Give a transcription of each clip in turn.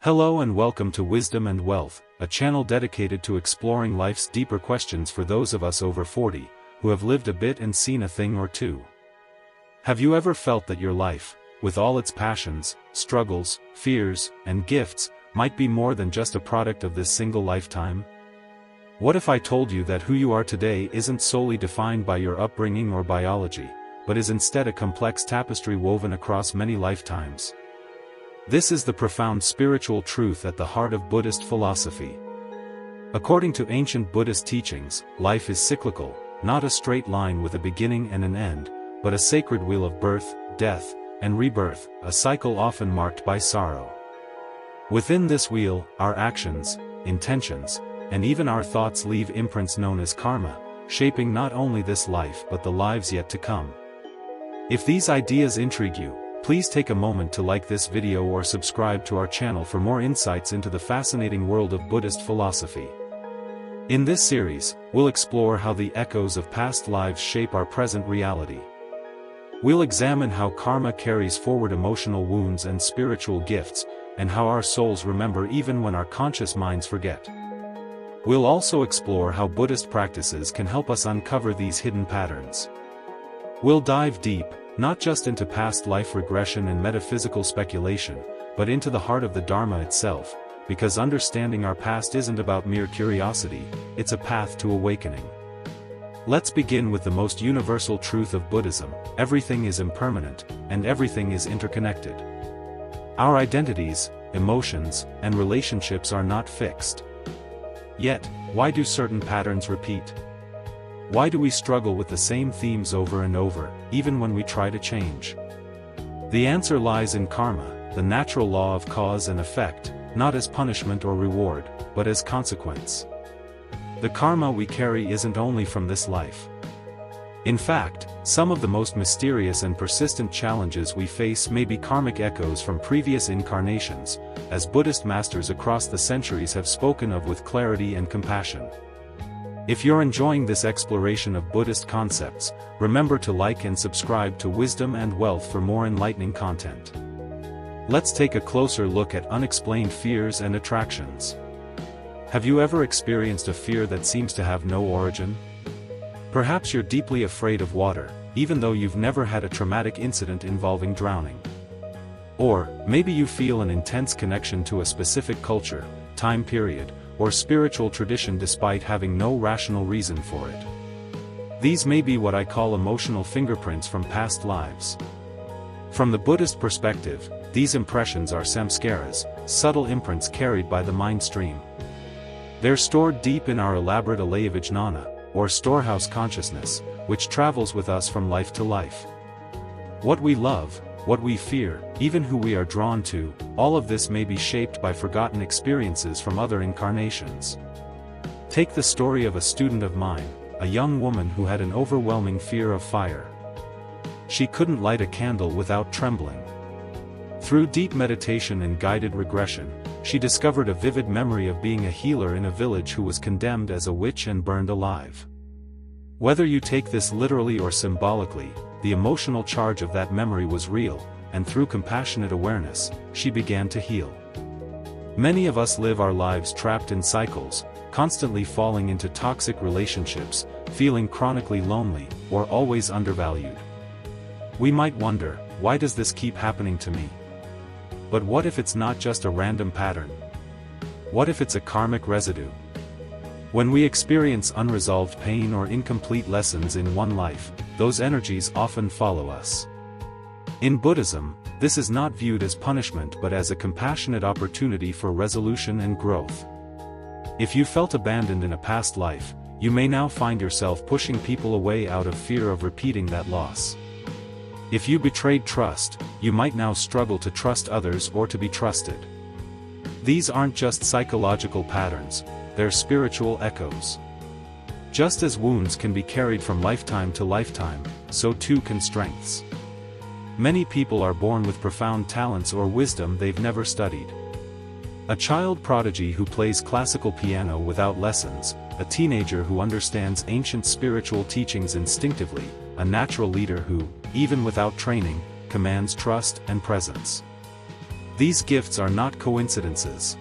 Hello and welcome to Wisdom and Wealth, a channel dedicated to exploring life's deeper questions for those of us over 40, who have lived a bit and seen a thing or two. Have you ever felt that your life, with all its passions, struggles, fears, and gifts, might be more than just a product of this single lifetime? What if I told you that who you are today isn't solely defined by your upbringing or biology, but is instead a complex tapestry woven across many lifetimes? This is the profound spiritual truth at the heart of Buddhist philosophy. According to ancient Buddhist teachings, life is cyclical, not a straight line with a beginning and an end, but a sacred wheel of birth, death, and rebirth, a cycle often marked by sorrow. Within this wheel, our actions, intentions, and even our thoughts leave imprints known as karma, shaping not only this life but the lives yet to come. If these ideas intrigue you, please take a moment to like this video or subscribe to our channel for more insights into the fascinating world of Buddhist philosophy. In this series, we'll explore how the echoes of past lives shape our present reality. We'll examine how karma carries forward emotional wounds and spiritual gifts, and how our souls remember even when our conscious minds forget. We'll also explore how Buddhist practices can help us uncover these hidden patterns. We'll dive deep, not just into past life regression and metaphysical speculation, but into the heart of the Dharma itself, because understanding our past isn't about mere curiosity, it's a path to awakening. Let's begin with the most universal truth of Buddhism: everything is impermanent, and everything is interconnected. Our identities, emotions, and relationships are not fixed. Yet, why do certain patterns repeat? Why do we struggle with the same themes over and over, even when we try to change? The answer lies in karma, the natural law of cause and effect, not as punishment or reward, but as consequence. The karma we carry isn't only from this life. In fact, some of the most mysterious and persistent challenges we face may be karmic echoes from previous incarnations, as Buddhist masters across the centuries have spoken of with clarity and compassion. If you're enjoying this exploration of Buddhist concepts, remember to like and subscribe to Wisdom and Wealth for more enlightening content. Let's take a closer look at unexplained fears and attractions. Have you ever experienced a fear that seems to have no origin? Perhaps you're deeply afraid of water, even though you've never had a traumatic incident involving drowning. Or, maybe you feel an intense connection to a specific culture, time period, or spiritual tradition despite having no rational reason for it. These may be what I call emotional fingerprints from past lives. From the Buddhist perspective, these impressions are samskaras, subtle imprints carried by the mind stream. They're stored deep in our elaborate alayavijnana, or storehouse consciousness, which travels with us from life to life. What we love, what we fear, even who we are drawn to, all of this may be shaped by forgotten experiences from other incarnations. Take the story of a student of mine, a young woman who had an overwhelming fear of fire. She couldn't light a candle without trembling. Through deep meditation and guided regression, she discovered a vivid memory of being a healer in a village who was condemned as a witch and burned alive. Whether you take this literally or symbolically, the emotional charge of that memory was real, and through compassionate awareness, she began to heal. Many of us live our lives trapped in cycles, constantly falling into toxic relationships, feeling chronically lonely, or always undervalued. We might wonder, why does this keep happening to me? But what if it's not just a random pattern? What if it's a karmic residue? When we experience unresolved pain or incomplete lessons in one life, those energies often follow us. In Buddhism, this is not viewed as punishment but as a compassionate opportunity for resolution and growth. If you felt abandoned in a past life, you may now find yourself pushing people away out of fear of repeating that loss. If you betrayed trust, you might now struggle to trust others or to be trusted. These aren't just psychological patterns, they're spiritual echoes. Just as wounds can be carried from lifetime to lifetime, so too can strengths. Many people are born with profound talents or wisdom they've never studied. A child prodigy who plays classical piano without lessons, a teenager who understands ancient spiritual teachings instinctively, a natural leader who, even without training, commands trust and presence. These gifts are not coincidences.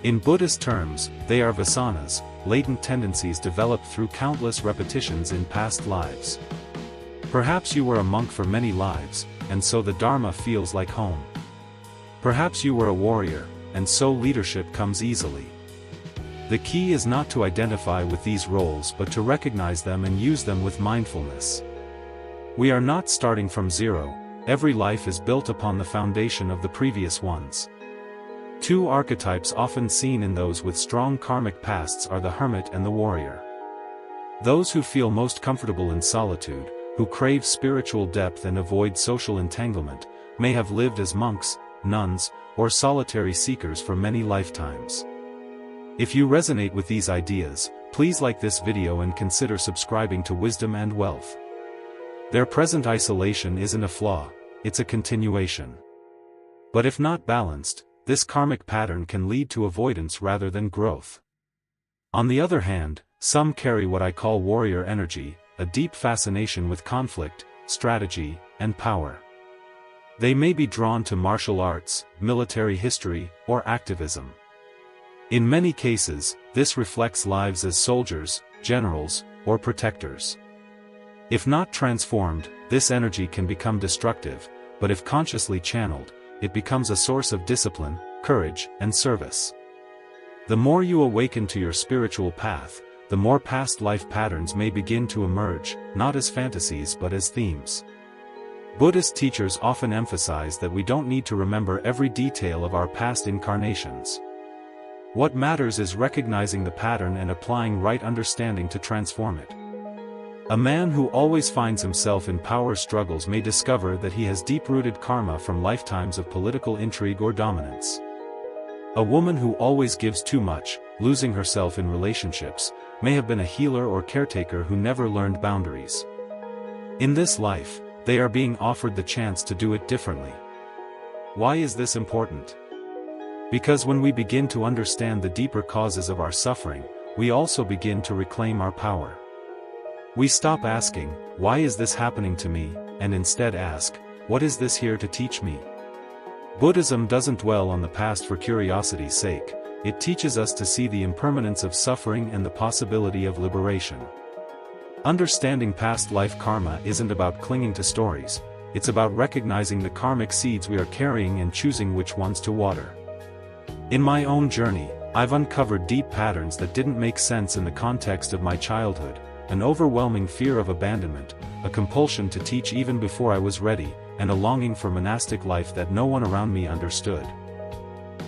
In Buddhist terms, they are vasanas, latent tendencies developed through countless repetitions in past lives. Perhaps you were a monk for many lives, and so the Dharma feels like home. Perhaps you were a warrior, and so leadership comes easily. The key is not to identify with these roles but to recognize them and use them with mindfulness. We are not starting from zero. Every life is built upon the foundation of the previous ones. Two archetypes often seen in those with strong karmic pasts are the hermit and the warrior. Those who feel most comfortable in solitude, who crave spiritual depth and avoid social entanglement, may have lived as monks, nuns, or solitary seekers for many lifetimes. If you resonate with these ideas, please like this video and consider subscribing to Wisdom and Wealth. Their present isolation isn't a flaw, it's a continuation. But if not balanced, this karmic pattern can lead to avoidance rather than growth. On the other hand, some carry what I call warrior energy, a deep fascination with conflict, strategy, and power. They may be drawn to martial arts, military history, or activism. In many cases, this reflects lives as soldiers, generals, or protectors. If not transformed, this energy can become destructive, but if consciously channeled, it becomes a source of discipline, courage, and service. The more you awaken to your spiritual path, the more past life patterns may begin to emerge, not as fantasies but as themes. Buddhist teachers often emphasize that we don't need to remember every detail of our past incarnations. What matters is recognizing the pattern and applying right understanding to transform it. A man who always finds himself in power struggles may discover that he has deep-rooted karma from lifetimes of political intrigue or dominance. A woman who always gives too much, losing herself in relationships, may have been a healer or caretaker who never learned boundaries. In this life, they are being offered the chance to do it differently. Why is this important? Because when we begin to understand the deeper causes of our suffering, we also begin to reclaim our power. We stop asking, "Why is this happening to me?" and instead ask, "What is this here to teach me?" Buddhism doesn't dwell on the past for curiosity's sake, it teaches us to see the impermanence of suffering and the possibility of liberation. Understanding past life karma isn't about clinging to stories, it's about recognizing the karmic seeds we are carrying and choosing which ones to water. In my own journey, I've uncovered deep patterns that didn't make sense in the context of my childhood. An overwhelming fear of abandonment, a compulsion to teach even before I was ready, and a longing for monastic life that no one around me understood.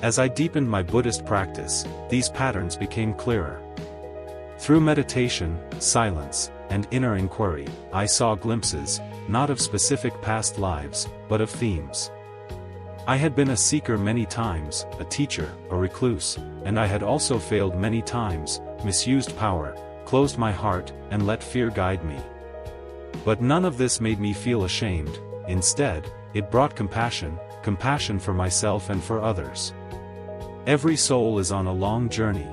As I deepened my Buddhist practice, these patterns became clearer. Through meditation, silence, and inner inquiry, I saw glimpses, not of specific past lives, but of themes. I had been a seeker many times, a teacher, a recluse, and I had also failed many times, misused power, closed my heart, and let fear guide me. But none of this made me feel ashamed. Instead, it brought compassion for myself and for others. Every soul is on a long journey.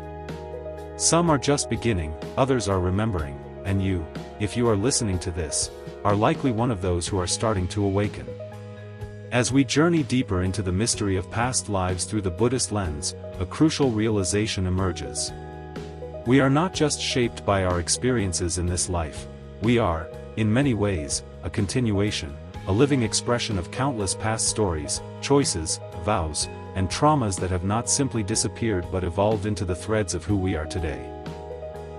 Some are just beginning, others are remembering, and you, if you are listening to this, are likely one of those who are starting to awaken. As we journey deeper into the mystery of past lives through the Buddhist lens, a crucial realization emerges. We are not just shaped by our experiences in this life, we are, in many ways, a continuation, a living expression of countless past stories, choices, vows, and traumas that have not simply disappeared but evolved into the threads of who we are today.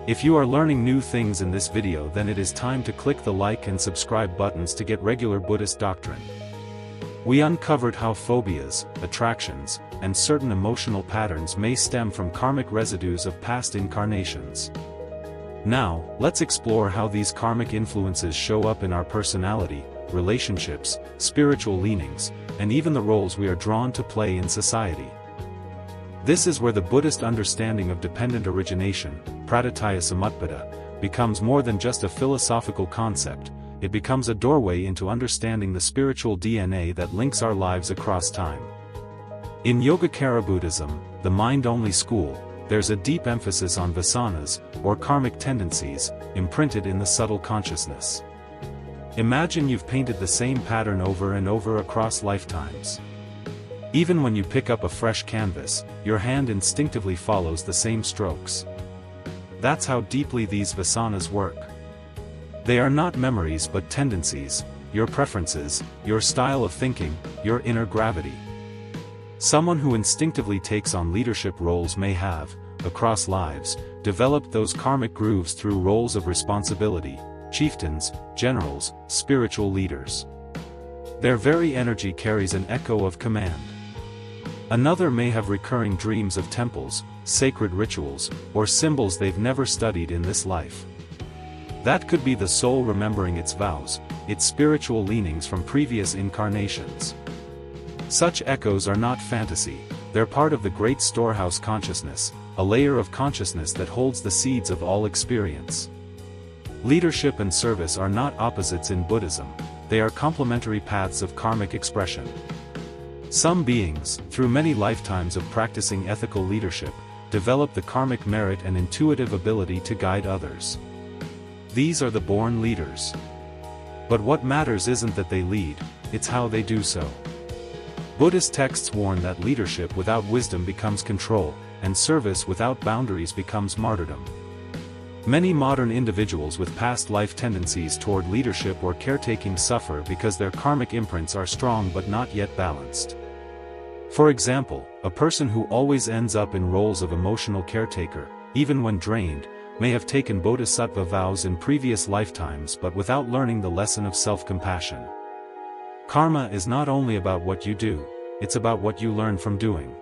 If you are learning new things in this video, then it is time to click the like and subscribe buttons to get regular Buddhist doctrine. We uncovered how phobias, attractions, and certain emotional patterns may stem from karmic residues of past incarnations. Now, let's explore how these karmic influences show up in our personality, relationships, spiritual leanings, and even the roles we are drawn to play in society. This is where the Buddhist understanding of dependent origination, praditya samutpada, becomes more than just a philosophical concept. It becomes a doorway into understanding the spiritual DNA that links our lives across time. In Yogacara Buddhism, the mind-only school, there's a deep emphasis on vasanas, or karmic tendencies, imprinted in the subtle consciousness. Imagine you've painted the same pattern over and over across lifetimes. Even when you pick up a fresh canvas, your hand instinctively follows the same strokes. That's how deeply these vasanas work. They are not memories but tendencies, your preferences, your style of thinking, your inner gravity. Someone who instinctively takes on leadership roles may have, across lives, developed those karmic grooves through roles of responsibility, chieftains, generals, spiritual leaders. Their very energy carries an echo of command. Another may have recurring dreams of temples, sacred rituals, or symbols they've never studied in this life. That could be the soul remembering its vows, its spiritual leanings from previous incarnations. Such echoes are not fantasy, they're part of the great storehouse consciousness, a layer of consciousness that holds the seeds of all experience. Leadership and service are not opposites in Buddhism, they are complementary paths of karmic expression. Some beings, through many lifetimes of practicing ethical leadership, develop the karmic merit and intuitive ability to guide others. These are the born leaders. But what matters isn't that they lead, it's how they do so. Buddhist texts warn that leadership without wisdom becomes control, and service without boundaries becomes martyrdom. Many modern individuals with past life tendencies toward leadership or caretaking suffer because their karmic imprints are strong but not yet balanced. For example, a person who always ends up in roles of emotional caretaker, even when drained, may have taken bodhisattva vows in previous lifetimes but without learning the lesson of self-compassion. Karma is not only about what you do, it's about what you learn from doing.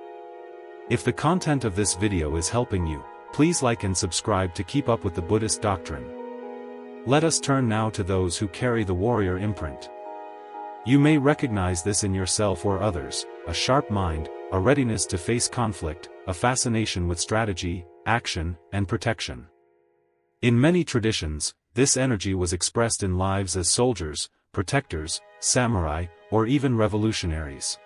If the content of this video is helping you, please like and subscribe to keep up with the Buddhist doctrine. Let us turn now to those who carry the warrior imprint. You may recognize this in yourself or others: a sharp mind, a readiness to face conflict, a fascination with strategy, action, and protection. In many traditions, this energy was expressed in lives as soldiers, protectors, samurai, or even revolutionaries.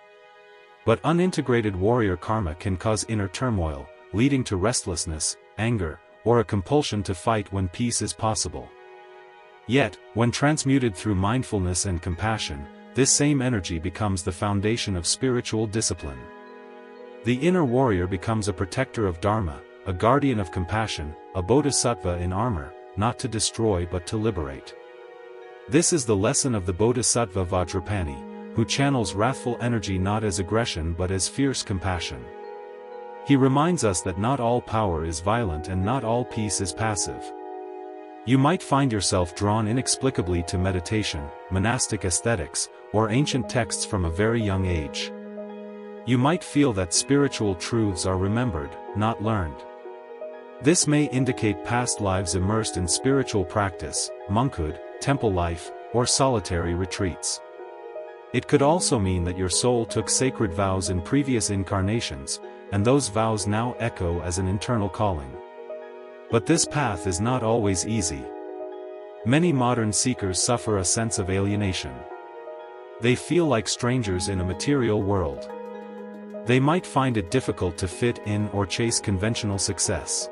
But unintegrated warrior karma can cause inner turmoil, leading to restlessness, anger, or a compulsion to fight when peace is possible. Yet, when transmuted through mindfulness and compassion, this same energy becomes the foundation of spiritual discipline. The inner warrior becomes a protector of Dharma, a guardian of compassion, a bodhisattva in armor, not to destroy but to liberate. This is the lesson of the bodhisattva Vajrapani, who channels wrathful energy not as aggression but as fierce compassion. He reminds us that not all power is violent and not all peace is passive. You might find yourself drawn inexplicably to meditation, monastic aesthetics, or ancient texts from a very young age. You might feel that spiritual truths are remembered, not learned. This may indicate past lives immersed in spiritual practice, monkhood, temple life, or solitary retreats. It could also mean that your soul took sacred vows in previous incarnations, and those vows now echo as an internal calling. But this path is not always easy. Many modern seekers suffer a sense of alienation. They feel like strangers in a material world. They might find it difficult to fit in or chase conventional success.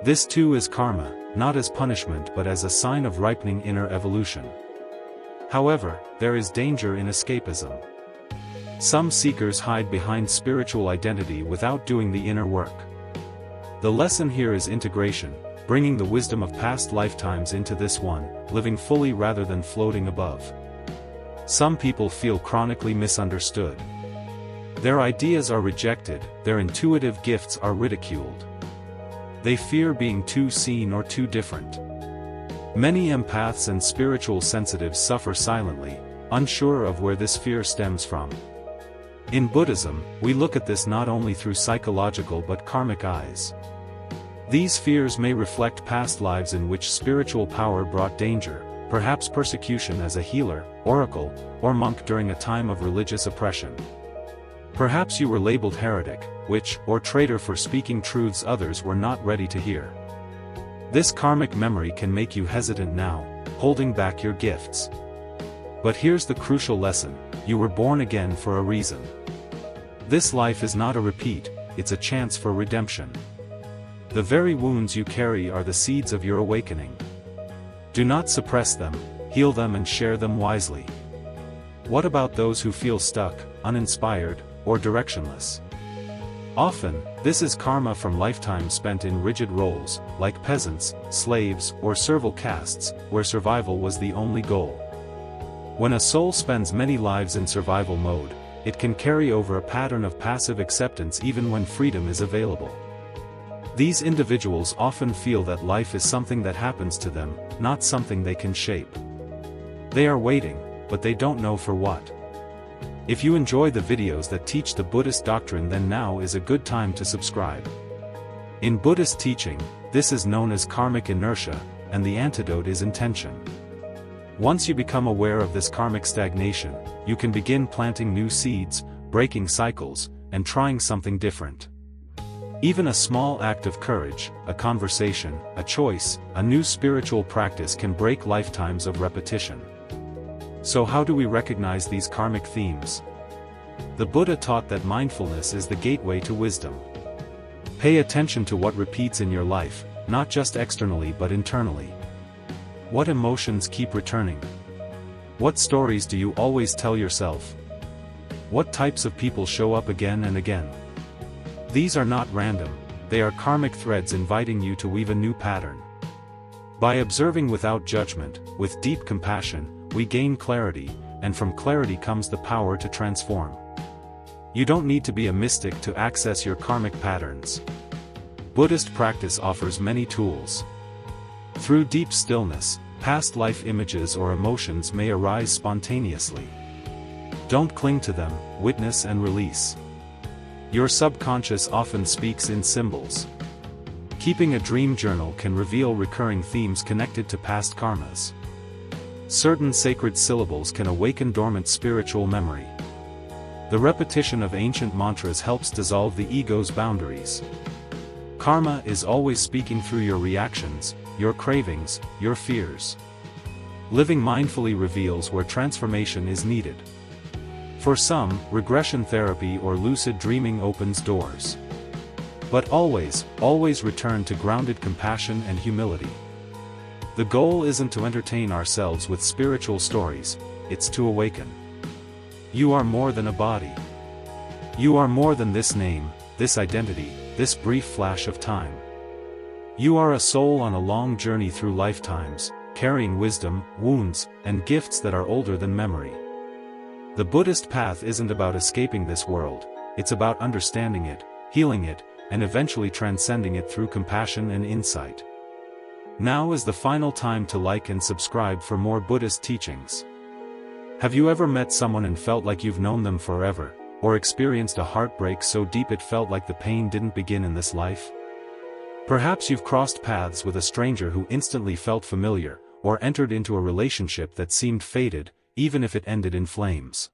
This too is karma, not as punishment but as a sign of ripening inner evolution. However, there is danger in escapism. Some seekers hide behind spiritual identity without doing the inner work. The lesson here is integration, bringing the wisdom of past lifetimes into this one, living fully rather than floating above. Some people feel chronically misunderstood. Their ideas are rejected, their intuitive gifts are ridiculed. They fear being too seen or too different. Many empaths and spiritual sensitives suffer silently, unsure of where this fear stems from. In Buddhism, we look at this not only through psychological but karmic eyes. These fears may reflect past lives in which spiritual power brought danger, perhaps persecution as a healer, oracle, or monk during a time of religious oppression. Perhaps you were labeled heretic, witch, or traitor for speaking truths others were not ready to hear. This karmic memory can make you hesitant now, holding back your gifts. But here's the crucial lesson: you were born again for a reason. This life is not a repeat, it's a chance for redemption. The very wounds you carry are the seeds of your awakening. Do not suppress them, heal them and share them wisely. What about those who feel stuck, uninspired, or directionless. Often, this is karma from lifetimes spent in rigid roles, like peasants, slaves, or servile castes, where survival was the only goal. When a soul spends many lives in survival mode, it can carry over a pattern of passive acceptance even when freedom is available. These individuals often feel that life is something that happens to them, not something they can shape. They are waiting, but they don't know for what. If you enjoy the videos that teach the Buddhist doctrine, then now is a good time to subscribe. In Buddhist teaching, this is known as karmic inertia, and the antidote is intention. Once you become aware of this karmic stagnation, you can begin planting new seeds, breaking cycles, and trying something different. Even a small act of courage, a conversation, a choice, a new spiritual practice can break lifetimes of repetition. So how do we recognize these karmic themes? The Buddha taught that mindfulness is the gateway to wisdom. Pay attention to what repeats in your life, not just externally but internally. What emotions keep returning? What stories do you always tell yourself? What types of people show up again and again? These are not random, they are karmic threads inviting you to weave a new pattern. By observing without judgment, with deep compassion, we gain clarity, and from clarity comes the power to transform. You don't need to be a mystic to access your karmic patterns. Buddhist practice offers many tools. Through deep stillness, past life images or emotions may arise spontaneously. Don't cling to them, witness and release. Your subconscious often speaks in symbols. Keeping a dream journal can reveal recurring themes connected to past karmas. Certain sacred syllables can awaken dormant spiritual memory. The repetition of ancient mantras helps dissolve the ego's boundaries. Karma is always speaking through your reactions, your cravings, your fears. Living mindfully reveals where transformation is needed. For some, regression therapy or lucid dreaming opens doors. But always return to grounded compassion and humility. The goal isn't to entertain ourselves with spiritual stories, it's to awaken. You are more than a body. You are more than this name, this identity, this brief flash of time. You are a soul on a long journey through lifetimes, carrying wisdom, wounds, and gifts that are older than memory. The Buddhist path isn't about escaping this world, it's about understanding it, healing it, and eventually transcending it through compassion and insight. Now is the final time to like and subscribe for more Buddhist teachings. Have you ever met someone and felt like you've known them forever, or experienced a heartbreak so deep it felt like the pain didn't begin in this life? Perhaps you've crossed paths with a stranger who instantly felt familiar, or entered into a relationship that seemed fated, even if it ended in flames.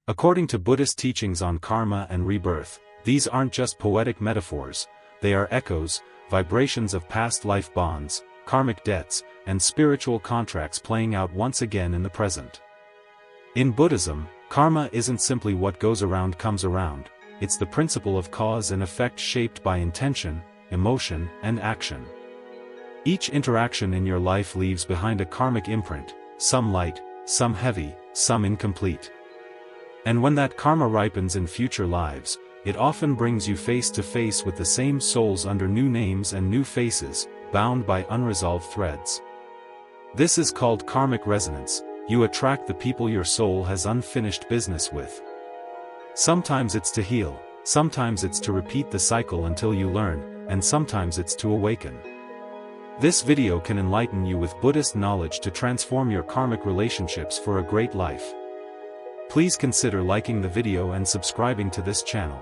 According to Buddhist teachings on karma and rebirth, these aren't just poetic metaphors, they are echoes, vibrations of past life bonds, karmic debts, and spiritual contracts playing out once again in the present. In Buddhism, karma isn't simply what goes around comes around, it's the principle of cause and effect shaped by intention, emotion, and action. Each interaction in your life leaves behind a karmic imprint, some light, some heavy, some incomplete. And when that karma ripens in future lives, it often brings you face to face with the same souls under new names and new faces, bound by unresolved threads. This is called karmic resonance. You attract the people your soul has unfinished business with. Sometimes it's to heal, sometimes it's to repeat the cycle until you learn, and sometimes it's to awaken. This video can enlighten you with Buddhist knowledge to transform your karmic relationships for a great life. Please consider liking the video and subscribing to this channel.